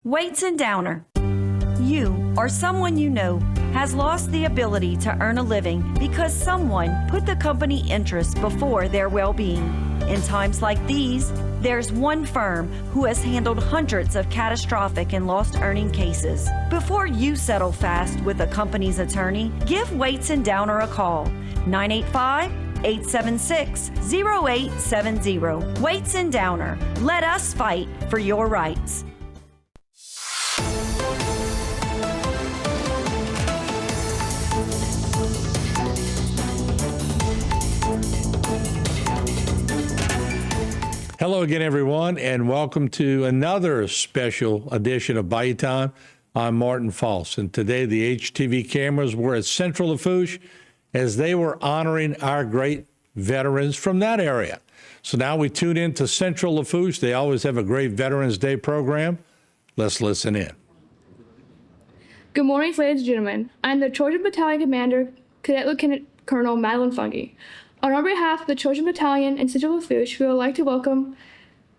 Weights and Downer. You or someone you know has lost the ability to earn a living because someone put the company interest before their well-being. In times like these, there's one firm who has handled hundreds of catastrophic and lost earning cases. Before you settle fast with a company's attorney, give Weights and Downer a call. 985-876-0870. Weights and Downer. Let us fight for your rights. Hello again, everyone, and welcome to another special edition of Bayou Time. I'm Martin Foss, and today the HTV cameras were at Central Lafourche as they were honoring our great veterans from that area. So now we tune in to Central Lafourche. They always have a great Veterans Day program. Let's listen in. Good morning, ladies and gentlemen. I'm the Trojan Battalion Commander, Cadet Lieutenant Colonel Madeline Fungi. On our behalf of the Trojan Battalion and Central Lafourche, we would like to welcome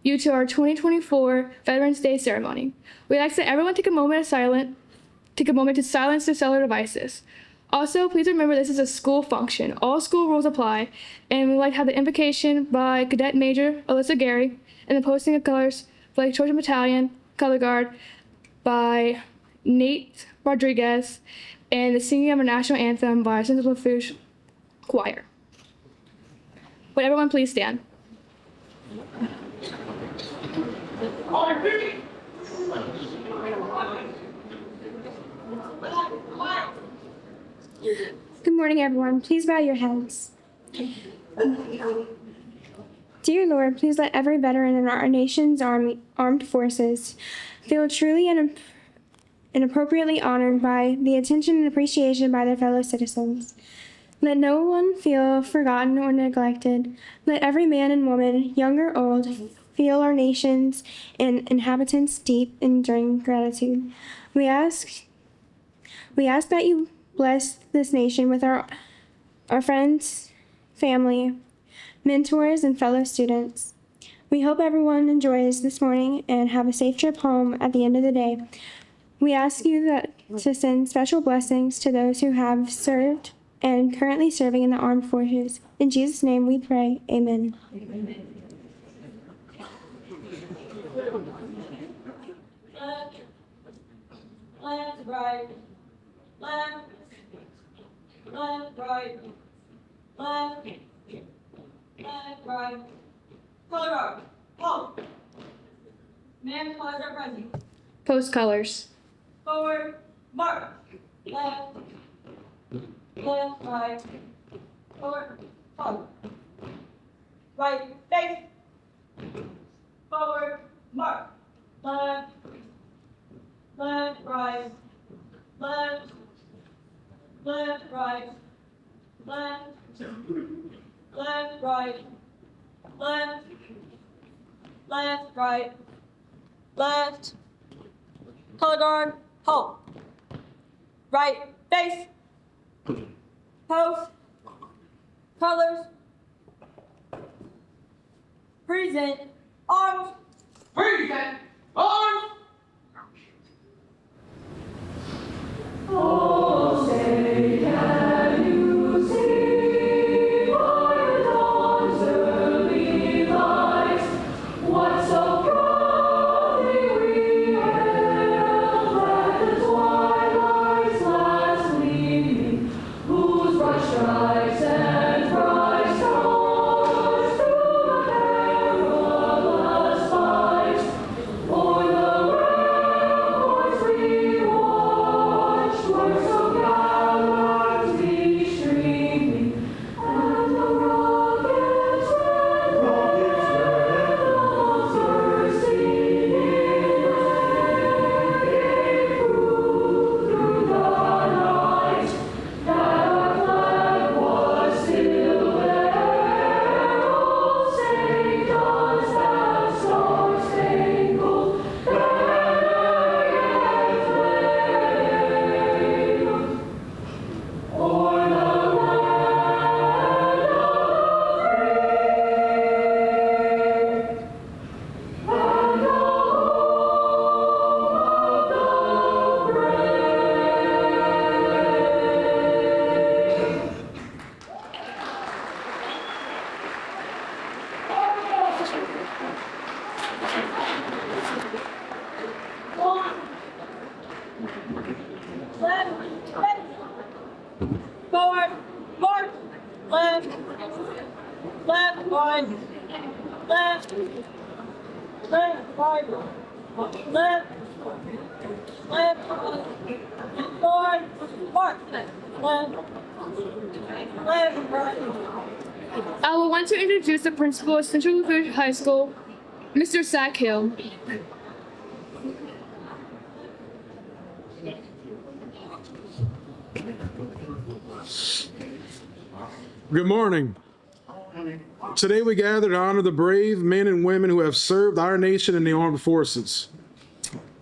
you to our 2024 Veterans Day ceremony. We'd like that everyone take a moment to silence their cellular devices. Also, please remember this is a school function. All school rules apply, and we'd like to have the invocation by Cadet Major Alyssa Gary and the posting of colors for the Trojan Battalion Color Guard by Nate Rodriguez, and the singing of our national anthem by Central Lafourche Choir. Would everyone please stand? Good morning, everyone. Please bow your heads. Dear Lord, please let every veteran in our nation's armed forces feel truly and appropriately honored by the attention and appreciation by their fellow citizens. Let no one feel forgotten or neglected. Let every man and woman, young or old, feel our nation's and inhabitants' deep and enduring gratitude. We ask that you bless this nation with our friends, family, mentors, and fellow students. We hope everyone enjoys this morning and have a safe trip home at the end of the day. We ask you to send special blessings to those who have served and currently serving in the armed forces. In Jesus' name we pray. Amen. Left, right, left, right, left, right. Color guard, halt. Man, flags are present. Post colors. Forward, mark. Left, right, forward, halt. Right, face. Forward, mark. Left, right, left, right, left, right, left, right, left. Color guard, halt. Right, face. Post. Colors. Present. Arms. Present. Arms. Oh, say, can you see by the dawn's early light what so proudly we hailed at the twilight's last gleaming, whose bright stripes and bright stars through the perilous fight o'er the right, left, left, right, left, left, forward, march, left, left, right. I will want to introduce the principal of Central Lafourche High School, Mr. Sack Hill. Good morning. Today we gather to honor the brave men and women who have served our nation in the armed forces.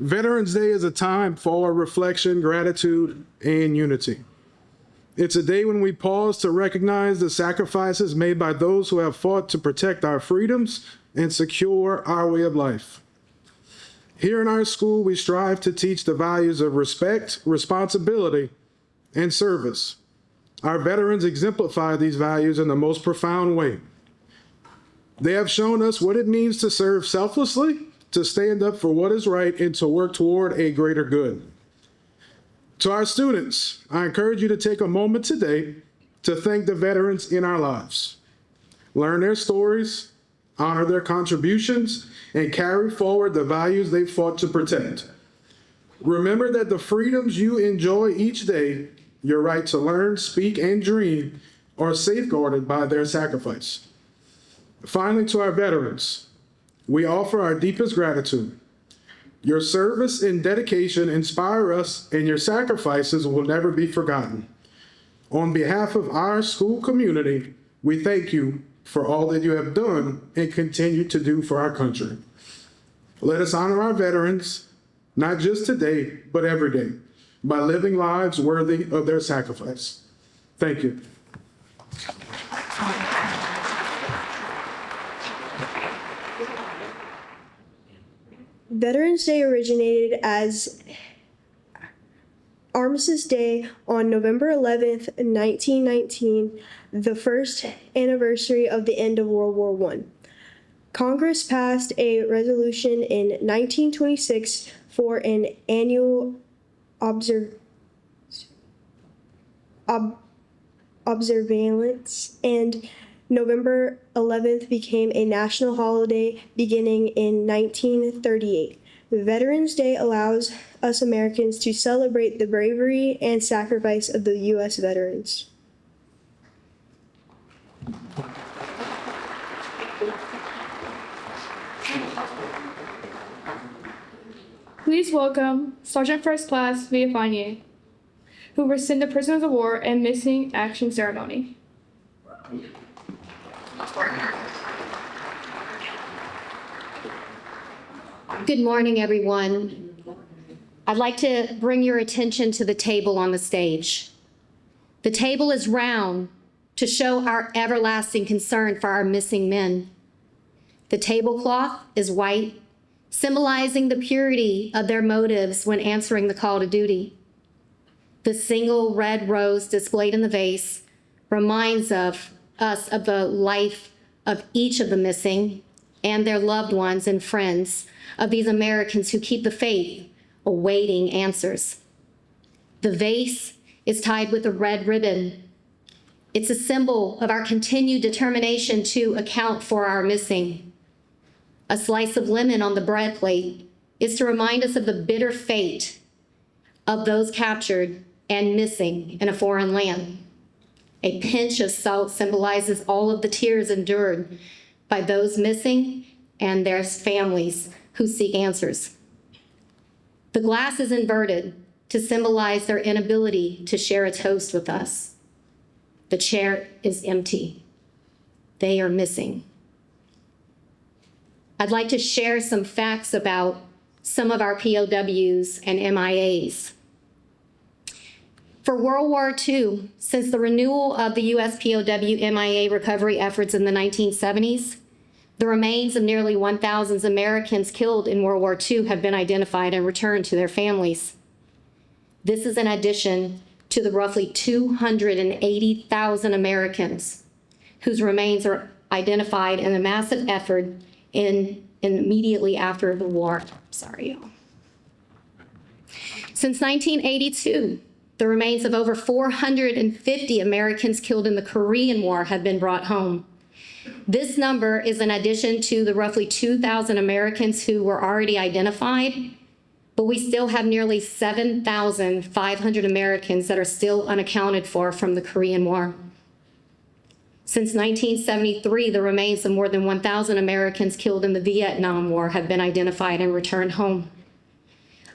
Veterans Day is a time for reflection, gratitude, and unity. It's a day when we pause to recognize the sacrifices made by those who have fought to protect our freedoms and secure our way of life. Here in our school, we strive to teach the values of respect, responsibility, and service. Our veterans exemplify these values in the most profound way. They have shown us what it means to serve selflessly, to stand up for what is right, and to work toward a greater good. To our students, I encourage you to take a moment today to thank the veterans in our lives. Learn their stories, honor their contributions, and carry forward the values they fought to protect. Remember that the freedoms you enjoy each day, your right to learn, speak, and dream, are safeguarded by their sacrifice. Finally, to our veterans, we offer our deepest gratitude. Your service and dedication inspire us, and your sacrifices will never be forgotten. On behalf of our school community, we thank you for all that you have done and continue to do for our country. Let us honor our veterans, not just today, but every day, by living lives worthy of their sacrifice. Thank you. Veterans Day originated as Armistice Day on November 11th, 1919, the first anniversary of the end of World War I. Congress passed a resolution in 1926 for an annual observance, and November 11th became a national holiday beginning in 1938. Veterans Day allows us Americans to celebrate the bravery and sacrifice of the U.S. veterans. Please welcome Sergeant First Class Villafanier, who will rescind the Prisoners of War and Missing Action Ceremony. Good morning, everyone. I'd like to bring your attention to the table on the stage. The table is round to show our everlasting concern for our missing men. The tablecloth is white, symbolizing the purity of their motives when answering the call to duty. The single red rose displayed in the vase reminds us of the life of each of the missing and their loved ones and friends of these Americans who keep the faith, awaiting answers. The vase is tied with a red ribbon. It's a symbol of our continued determination to account for our missing. A slice of lemon on the bread plate is to remind us of the bitter fate of those captured and missing in a foreign land. A pinch of salt symbolizes all of the tears endured by those missing and their families who seek answers. The glass is inverted to symbolize their inability to share a toast with us. The chair is empty. They are missing. I'd like to share some facts about some of our POWs and MIAs. For World War II, since the renewal of the U.S. POW MIA recovery efforts in the 1970s, the remains of nearly 1,000 Americans killed in World War II have been identified and returned to their families. This is in addition to the roughly 280,000 Americans whose remains are identified in a massive effort immediately after the war. Sorry, y'all. Since 1982, the remains of over 450 Americans killed in the Korean War have been brought home. This number is in addition to the roughly 2,000 Americans who were already identified, but we still have nearly 7,500 Americans that are still unaccounted for from the Korean War. Since 1973, the remains of more than 1,000 Americans killed in the Vietnam War have been identified and returned home.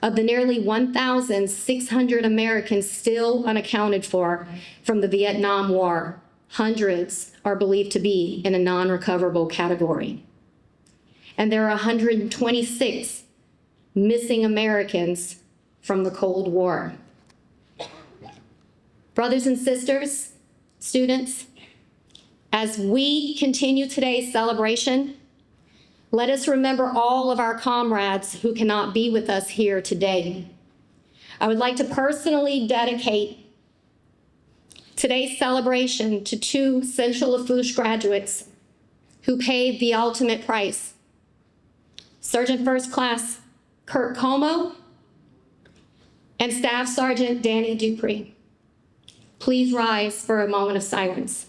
Of the nearly 1,600 Americans still unaccounted for from the Vietnam War, hundreds are believed to be in a non-recoverable category. And there are 126 missing Americans from the Cold War. Brothers and sisters, students, as we continue today's celebration, let us remember all of our comrades who cannot be with us here today. I would like to personally dedicate today's celebration to two Central Lafourche graduates who paid the ultimate price. Sergeant First Class Kurt Como and Staff Sergeant Danny Dupree. Please rise for a moment of silence.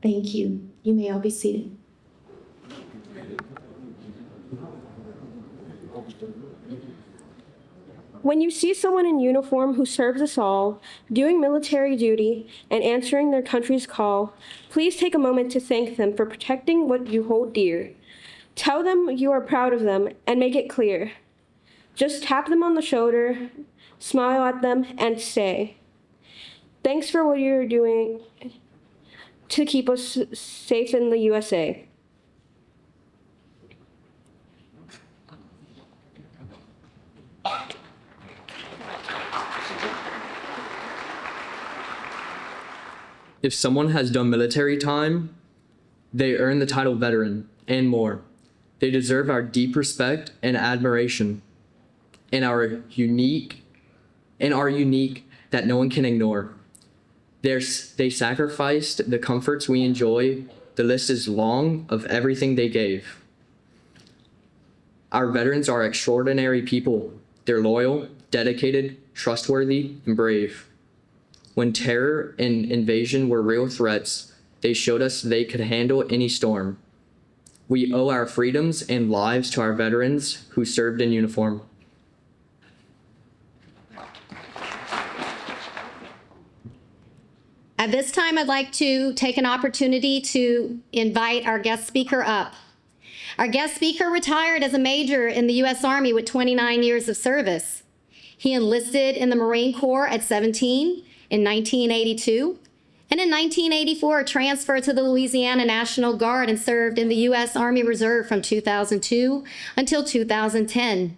Thank you. You may all be seated. When you see someone in uniform who serves us all, doing military duty and answering their country's call, please take a moment to thank them for protecting what you hold dear. Tell them you are proud of them and make it clear. Just tap them on the shoulder, smile at them, and say, "Thanks for what you're doing to keep us safe in the USA." If someone has done military time, they earn the title veteran and more. They deserve our deep respect and admiration and are unique that no one can ignore. They sacrificed the comforts we enjoy. The list is long of everything they gave. Our veterans are extraordinary people. They're loyal, dedicated, trustworthy, and brave. When terror and invasion were real threats, they showed us they could handle any storm. We owe our freedoms and lives to our veterans who served in uniform. At this time, I'd like to take an opportunity to invite our guest speaker up. Our guest speaker retired as a major in the U.S. Army with 29 years of service. He enlisted in the Marine Corps at 17 in 1982, and in 1984 transferred to the Louisiana National Guard and served in the U.S. Army Reserve from 2002 until 2010.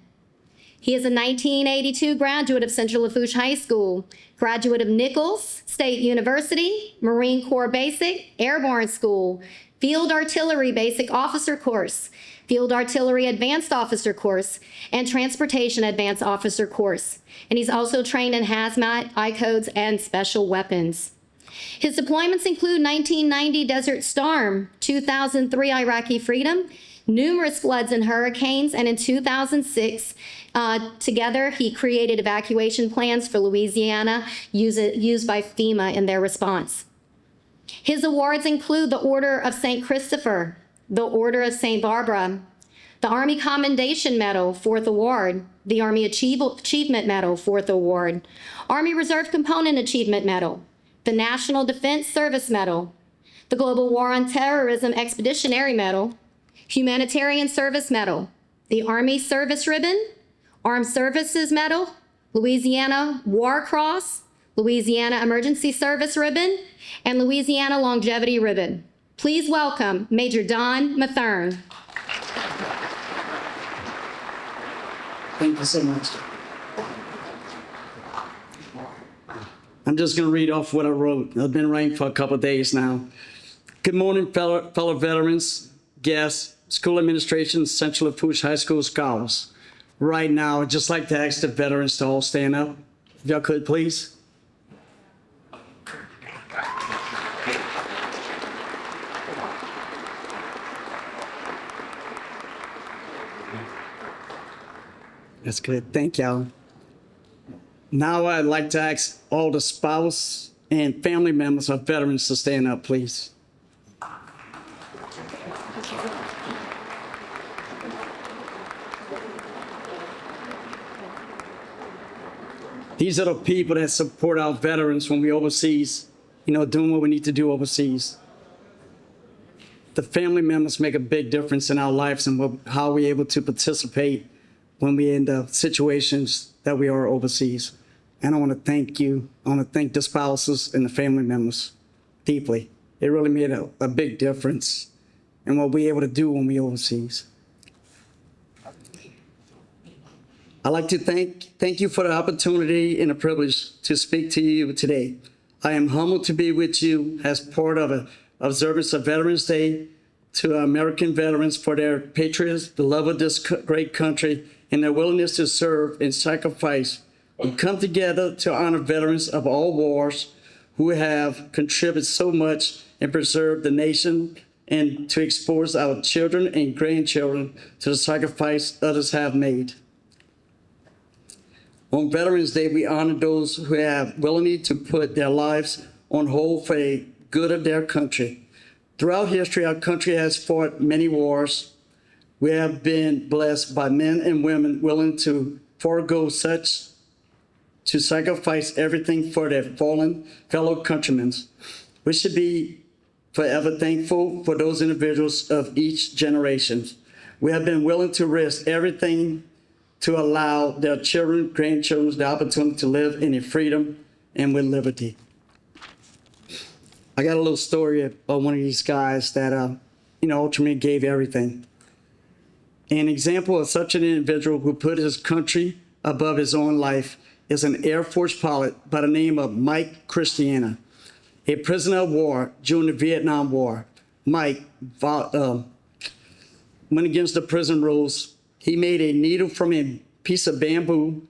He is a 1982 graduate of Central Lafourche High School, graduate of Nichols State University, Marine Corps Basic, Airborne School, Field Artillery Basic Officer Course, Field Artillery Advanced Officer Course, and Transportation Advanced Officer Course. And he's also trained in hazmat, I-codes, and special weapons. His deployments include 1990 Desert Storm, 2003 Iraqi Freedom, numerous floods and hurricanes, and in 2006, together he created evacuation plans for Louisiana used by FEMA in their response. His awards include the Order of St. Christopher, the Order of St. Barbara, the Army Commendation Medal, 4th Award, the Army Achievement Medal, 4th Award, Army Reserve Component Achievement Medal, the National Defense Service Medal, the Global War on Terrorism Expeditionary Medal, Humanitarian Service Medal, the Army Service Ribbon, Armed Services Medal, Louisiana War Cross, Louisiana Emergency Service Ribbon, and Louisiana Longevity Ribbon. Please welcome Major Don Mathern. Thank you so much. I'm just going to read off what I wrote. I've been writing for a couple of days now. Good morning, fellow veterans, guests, school administration, Central Lafourche High School scholars. Right now, I'd just like to ask the veterans to all stand up. If y'all could, please. That's good. Thank y'all. Now I'd like to ask all the spouse and family members of veterans to stand up, please. These are the people that support our veterans when we're overseas, doing what we need to do overseas. The family members make a big difference in our lives and how we're able to participate when we're in the situations that we are overseas. And I want to thank you. I want to thank the spouses and the family members deeply. It really made a big difference in what we're able to do when we're overseas. I'd like to thank you for the opportunity and the privilege to speak to you today. I am humbled to be with you as part of an observance of Veterans Day to American veterans for their patriotism, the love of this great country, and their willingness to serve and sacrifice. We come together to honor veterans of all wars who have contributed so much and preserved the nation, and to expose our children and grandchildren to the sacrifice others have made. On Veterans Day, we honor those who have willingly to put their lives on hold for the good of their country. Throughout history, our country has fought many wars. We have been blessed by men and women willing to forego such, to sacrifice everything for their fallen fellow countrymen. We should be forever thankful for those individuals of each generation. We have been willing to risk everything to allow their children, grandchildren, the opportunity to live in freedom and with liberty. I got a little story of one of these guys that, ultimately gave everything. An example of such an individual who put his country above his own life is an Air Force pilot by the name of Mike Christiana, a prisoner of war during the Vietnam War. Mike went against the prison rules. He made a needle from a piece of bamboo.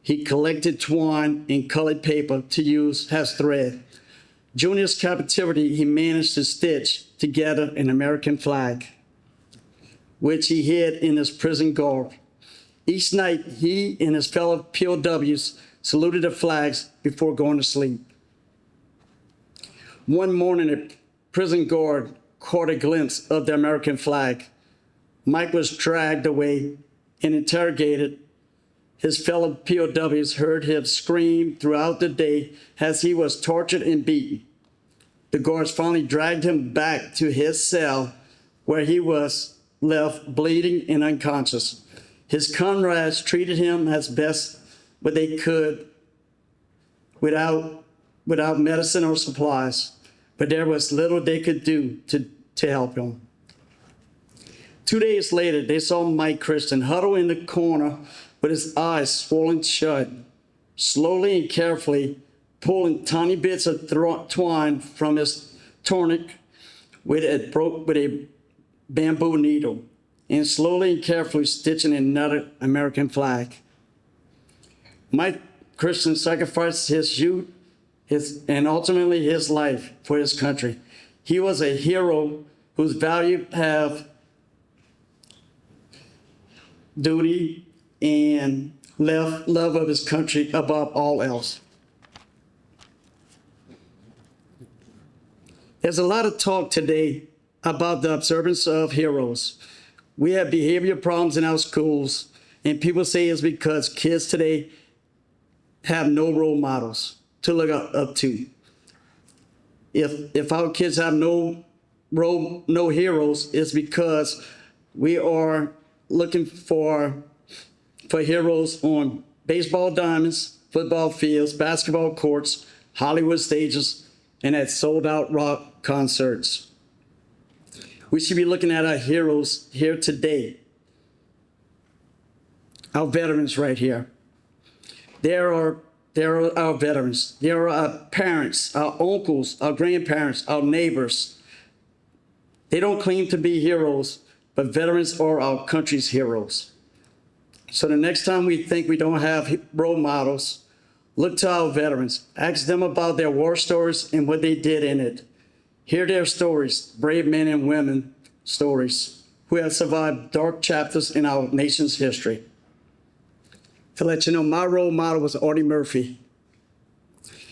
He collected twine and colored paper to use as thread. During his captivity, he managed to stitch together an American flag, which he hid in his prison garb. Each night, he and his fellow POWs saluted the flags before going to sleep. One morning, a prison guard caught a glimpse of the American flag. Mike was dragged away and interrogated. His fellow POWs heard him scream throughout the day as he was tortured and beaten. The guards finally dragged him back to his cell, where he was left bleeding and unconscious. His comrades treated him as best what they could without medicine or supplies, but there was little they could do to help him. 2 days later, they saw Mike Christian huddle in the corner with his eyes swollen shut, slowly and carefully pulling tiny bits of twine from his tunic with a bamboo needle, and slowly and carefully stitching another American flag. Mike Christian sacrificed his youth, and ultimately his life for his country. He was a hero whose value have duty and love of his country above all else. There's a lot of talk today about the observance of heroes. We have behavior problems in our schools, and people say it's because kids today have no role models to look up to. If our kids have no heroes, it's because we are looking for heroes on baseball diamonds, football fields, basketball courts, Hollywood stages, and at sold-out rock concerts. We should be looking at our heroes here today. Our veterans right here. There are our veterans. There are our parents, our uncles, our grandparents, our neighbors. They don't claim to be heroes, but veterans are our country's heroes. So the next time we think we don't have role models, look to our veterans. Ask them about their war stories and what they did in it. Hear their stories, brave men and women stories, who have survived dark chapters in our nation's history. To let you know, my role model was Audie Murphy.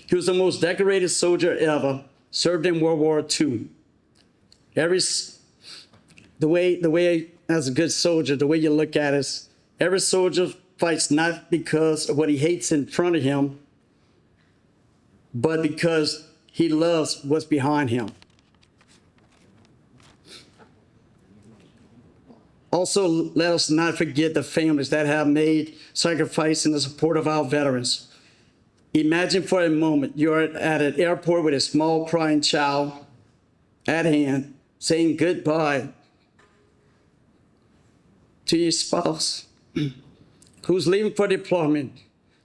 He was the most decorated soldier ever, served in World War II. The way as a good soldier, the way you look at it, every soldier fights not because of what he hates in front of him, but because he loves what's behind him. Also, let us not forget the families that have made sacrifice in the support of our veterans. Imagine for a moment you're at an airport with a small crying child at hand, saying goodbye to your spouse who's leaving for deployment.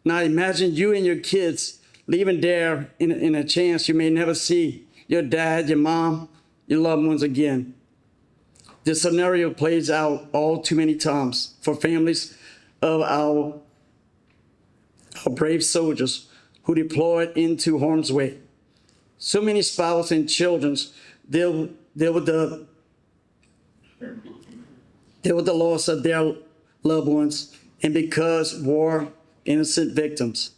Now imagine you and your kids leaving there in a chance you may never see your dad, your mom, your loved ones again. This scenario plays out all too many times for families of our brave soldiers who deployed into harm's way. So many spouses and children deal with the loss of their loved ones, and because war, innocent victims.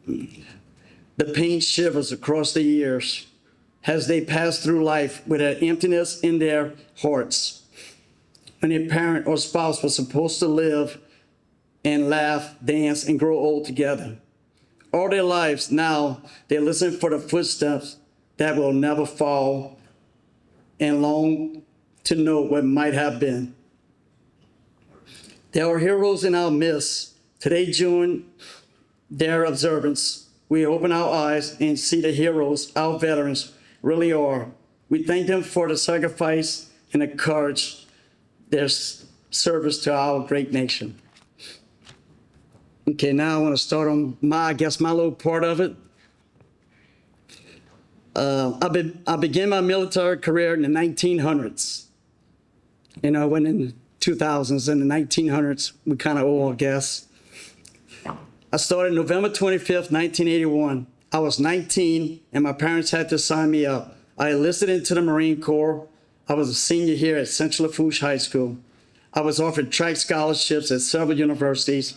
The pain shivers across the years as they pass through life with an emptiness in their hearts. When a parent or spouse was supposed to live and laugh, dance, and grow old together. All their lives now, they listen for the footsteps that will never fall and long to know what might have been. There are heroes in our midst. Today, during their observance, we open our eyes and see the heroes our veterans really are. We thank them for the sacrifice and the courage, their service to our great nation. Okay, now I want to start on my little part of it. I began my military career in the 1900s. And I went in the 2000s. In the 1900s, we kind of old, I guess. I started November 25th, 1981. I was 19, and my parents had to sign me up. I enlisted into the Marine Corps. I was a senior here at Central Lafourche High School. I was offered track scholarships at several universities.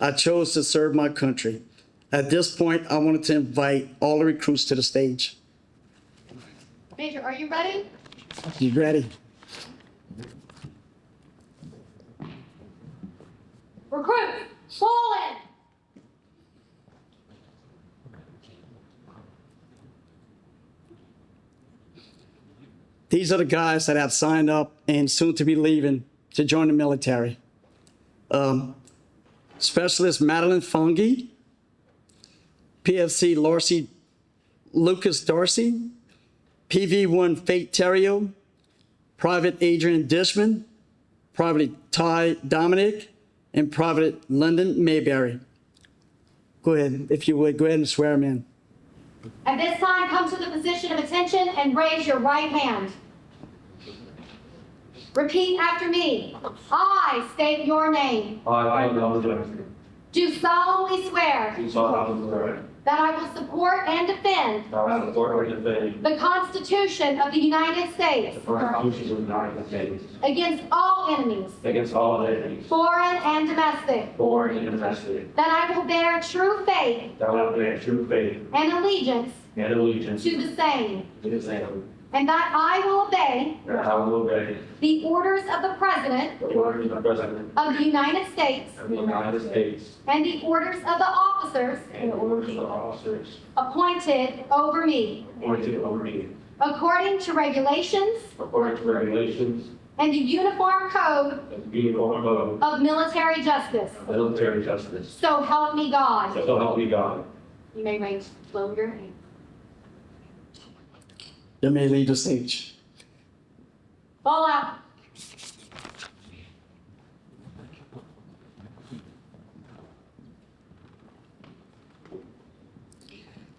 I chose to serve my country. At this point, I wanted to invite all the recruits to the stage. Major, are you ready? You ready? Recruit, fall in. These are the guys that have signed up and soon to be leaving to join the military. Specialist Madeline Fungi, PFC Lucas Darcy, PV1 Fate Terrio, Private Adrian Dishman, Private Ty Dominic, and Private London Mayberry. Go ahead, if you would, go ahead and swear him in. At this time, come to the position of attention and raise your right hand. Repeat after me. I state your name. I, Donald Jackson, Do solemnly swear do solemnly swear that I will support and defend that I will support and defend the Constitution of the United States the Constitution of the United States against all enemies, against all enemies, foreign and domestic, foreign and domestic, that I will bear true faith that I will bear true faith and allegiance and allegiance to the same, to the same, and that I will obey that I will obey the orders of the President the orders of the President of the United States of the United States and the orders of the officers and the orders of the officers appointed over me, appointed over me, according to regulations according to regulations and the Uniform Code and the uniform code of Military Justice. of military justice. So help me God. So help me God. You may raise your hand. You may leave the stage. Fall out.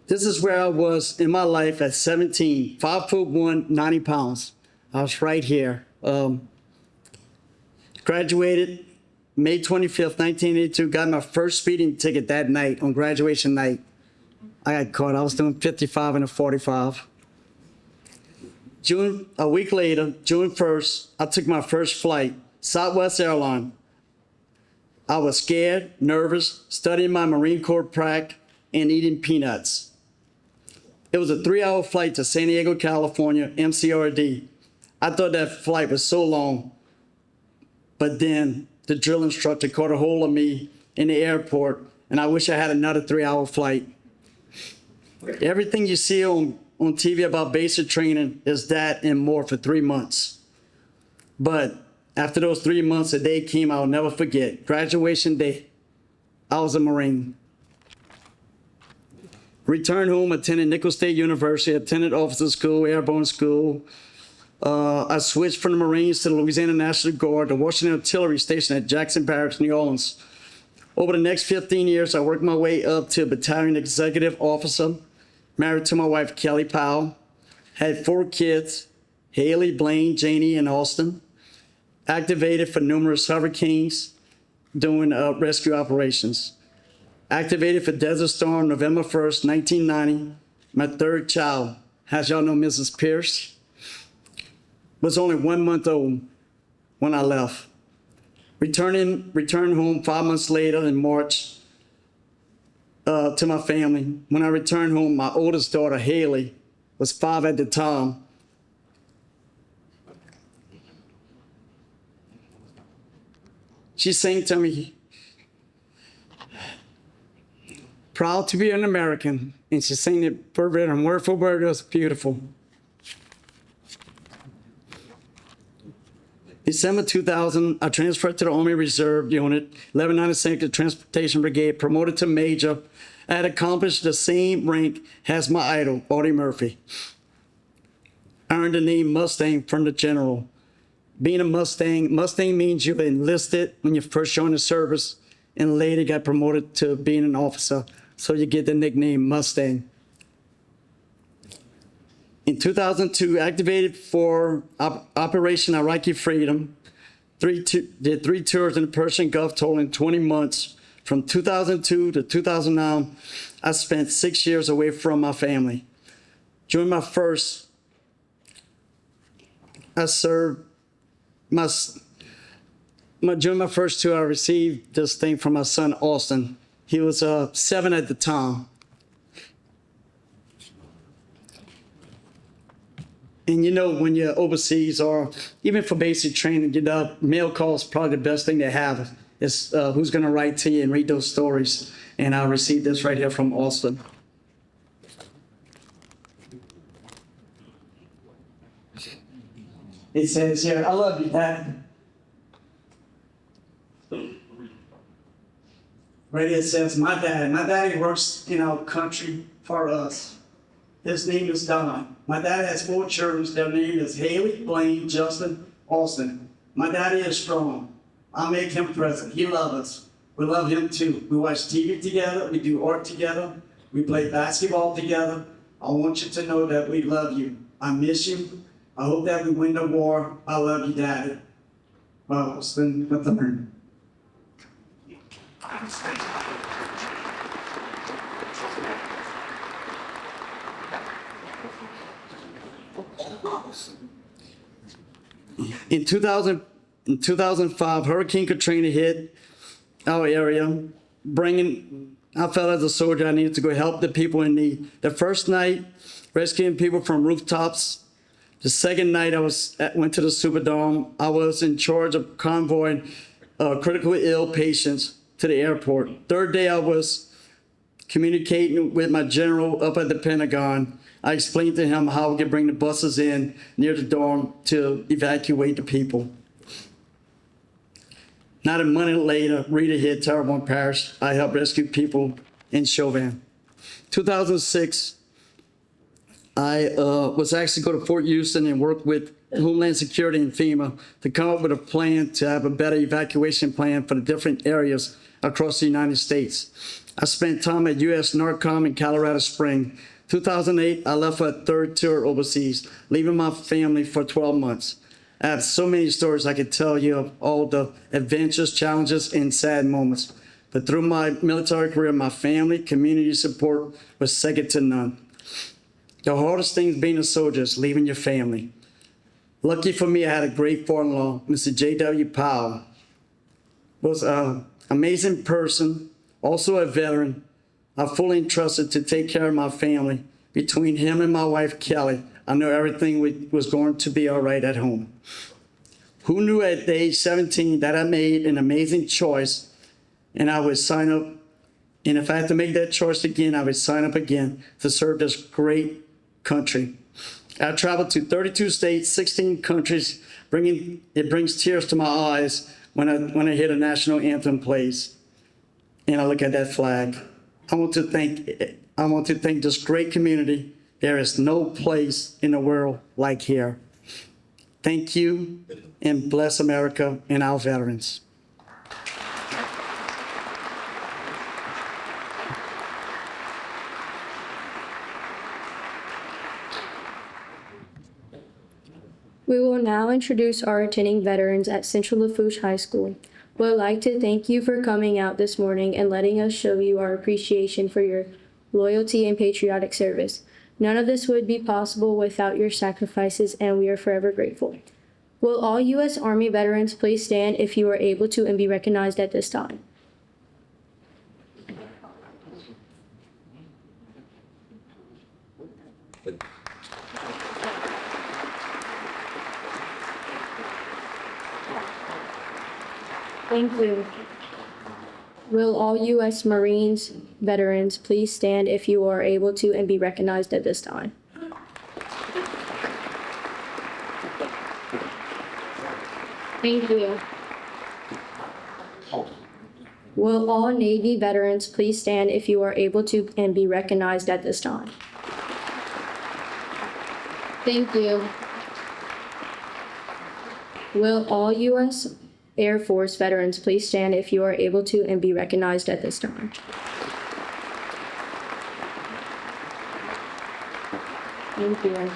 This is where I was in my life at 17, 5'1", 90 pounds. I was right here. Graduated May 25th, 1982. Got my first speeding ticket that night on graduation night. I got caught. I was doing 55 and a 45. A week later, June 1st, I took my first flight, Southwest Airlines. I was scared, nervous, studying my Marine Corps prac, and eating peanuts. It was a 3-hour flight to San Diego, California, MCRD. I thought that flight was so long, but then the drill instructor caught a hold of me in the airport, and I wish I had another 3-hour flight. Everything you see on TV about basic training is that and more for 3 months. But after those 3 months, a day came I'll never forget. Graduation day, I was a Marine. Returned home, attended Nicholls State University, attended officer school, airborne school. I switched from the Marines to the Louisiana National Guard, the Washington Artillery Station at Jackson Barracks, New Orleans. Over the next 15 years, I worked my way up to battalion executive officer, married to my wife, Kelly Powell, had 4 kids, Haley, Blaine, Janie, and Austin, activated for numerous hurricanes, doing rescue operations. Activated for Desert Storm, November 1st, 1990. My 3rd child, as y'all know, Mrs. Pierce, was only 1 month old when I left. Returned home 5 months later in March to my family. When I returned home, my oldest daughter, Haley, was 5 at the time. She sang to me, "Proud to be an American," and she sang it verbatim, word for word. It was beautiful. December 2000, I transferred to the Army Reserve Unit, 1192nd Transportation Brigade, promoted to Major. I had accomplished the same rank as my idol, Audie Murphy. I earned the name Mustang from the General. Being a Mustang means you enlisted when you first joined the service and later got promoted to being an officer. So you get the nickname Mustang. In 2002, activated for Operation Iraqi Freedom, did 3 tours in the Persian Gulf, totaling 20 months. From 2002 to 2009, I spent 6 years away from my family. During my first, during my first tour, I received this thing from my son, Austin. He was 7 at the time. And you know, when you're overseas or even for basic training, you know, mail call is probably the best thing to have. Is who's going to write to you and read those stories. And I received this right here from Austin. It says here, "I love you, Dad." Right here it says, my dad. My daddy works in our country for us. His name is Don. My dad has 4 children. Their name is Haley, Blaine, Justin, Austin. My daddy is strong. I make him present. He loves us. We love him too. We watch TV together. We do art together. We play basketball together. I want you to know that we love you. I miss you. I hope that we win the war. I love you, Daddy. Well, it's been with the burn. In 2005, Hurricane Katrina hit our area, I felt as a soldier I needed to go help the people in need. The first night, rescuing people from rooftops. The second night, went to the Superdome. I was in charge of convoying critically ill patients to the airport. Third day, I was communicating with my general up at the Pentagon. I explained to him how we could bring the buses in near the dome to evacuate the people. Not a month later, Rita hit Terrebonne Parish. I helped rescue people in Chauvin. 2006, I was asked to go to Fort Houston and work with Homeland Security and FEMA to come up with a plan to have a better evacuation plan for the different areas across the United States. I spent time at U.S. NARCOM in Colorado Springs. 2008, I left for a 3rd tour overseas, leaving my family for 12 months. I have so many stories I could tell you of all the adventures, challenges, and sad moments. But through my military career, my family, community support was second to none. The hardest thing is being a soldier is leaving your family. Lucky for me, I had a great father-in-law, Mr. J.W. Powell. Was an amazing person, also a veteran. I fully entrusted to take care of my family. Between him and my wife, Kelly, I know everything was going to be all right at home. Who knew at age 17 that I made an amazing choice and I would sign up, and if I had to make that choice again, I would sign up again to serve this great country. I traveled to 32 states, 16 countries, it brings tears to my eyes when I hear the national anthem plays and I look at that flag. I want to thank this great community. There is no place in the world like here. Thank you, and bless America and our veterans. We will now introduce our attending veterans at Central Lafourche High School. We'd like to thank you for coming out this morning and letting us show you our appreciation for your loyalty and patriotic service. None of this would be possible without your sacrifices, and we are forever grateful. Will all U.S. Army veterans please stand if you are able to and be recognized at this time? Thank you. Will all U.S. Marines veterans please stand if you are able to and be recognized at this time? Thank you. Will all Navy veterans please stand if you are able to and be recognized at this time? Thank you. Will all U.S. Air Force veterans please stand if you are able to and be recognized at this time? Thank you.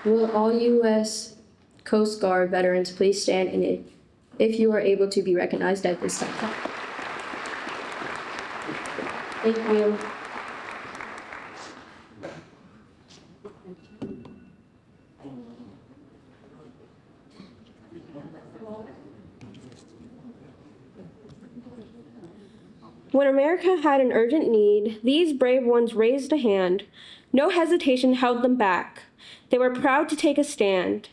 Will all U.S. Coast Guard veterans please stand and if you are able to be recognized at this time? Thank you. When America had an urgent need, these brave ones raised a hand. No hesitation held them back. They were proud to take a stand.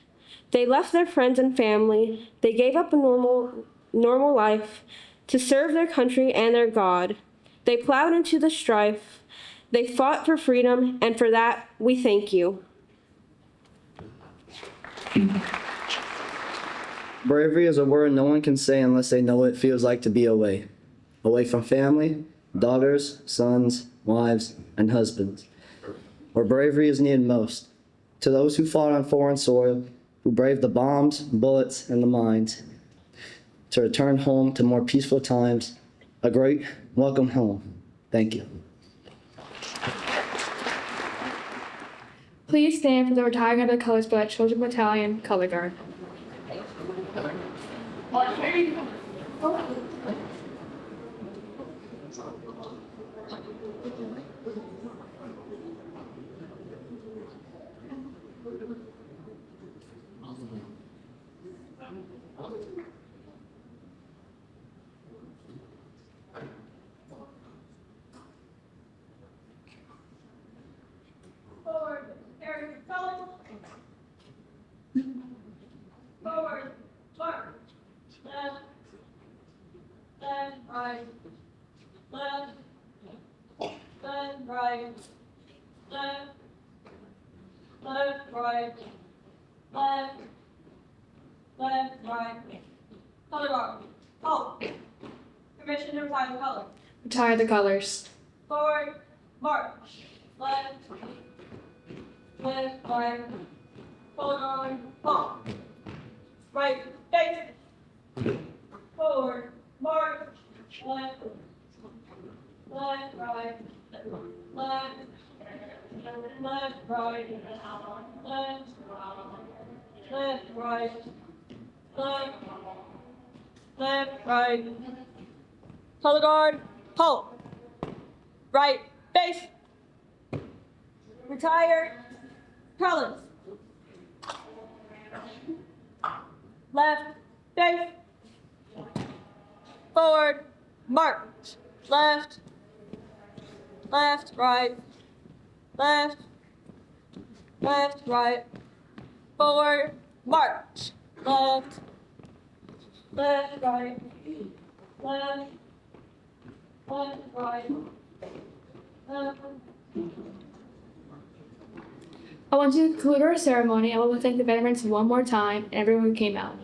They left their friends and family. They gave up a normal life to serve their country and their God. They plowed into the strife. They fought for freedom, and for that, we thank you. Bravery is a word no one can say unless they know what it feels like to be away. Away from family, daughters, sons, wives, and husbands, where bravery is needed most. To those who fought on foreign soil, who braved the bombs, bullets, and the mines, to return home to more peaceful times, a great welcome home. Thank you. Please stand for the retiring of the colors by the Children's Battalion Color Guard. Forward, carry colors. Forward, march. Left, left, right. Left, left, right. Left, left, right. Left, left, right. Color guard. Halt. Permission to retire the color. Retire the colors. Forward, march. Left, left, right. Color guard, halt. Right, face. Forward, march. Left, left, right. Left, left, right. Left, left, right. Left, left, right. Color guard, halt. Right, face. Retire, colors. Left, face. Forward, march. Left, left, right. Left, left, right. Forward, march. Left, left, right. Left, left, right. Left. I want to conclude our ceremony. I want to thank the veterans one more time and everyone who came out.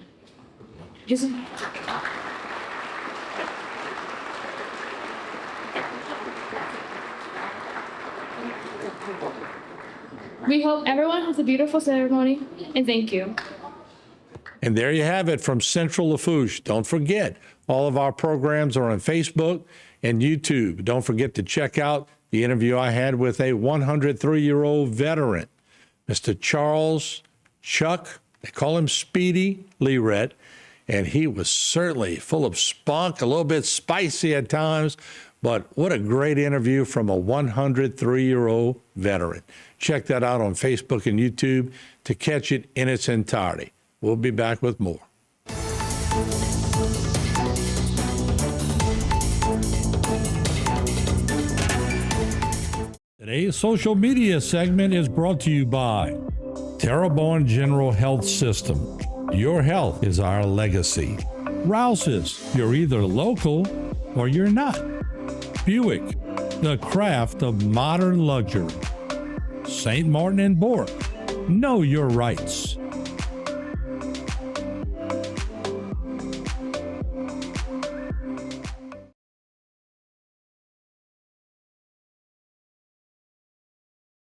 We hope everyone has a beautiful ceremony, and thank you. And there you have it from Central Lafourche. Don't forget, all of our programs are on Facebook and YouTube. Don't forget to check out the interview I had with a 103-year-old veteran, Mr. Charles Chuck, they call him Speedy Leeret, and he was certainly full of spunk, a little bit spicy at times, but what a great interview from a 103-year-old veteran. Check that out on Facebook and YouTube to catch it in its entirety. We'll be back with more. Today's social media segment is brought to you by Terrebonne General Health System. Your health is our legacy. Rouse's, you're either local or you're not. Buick, the craft of modern luxury. St. Martin and Bourke, know your rights.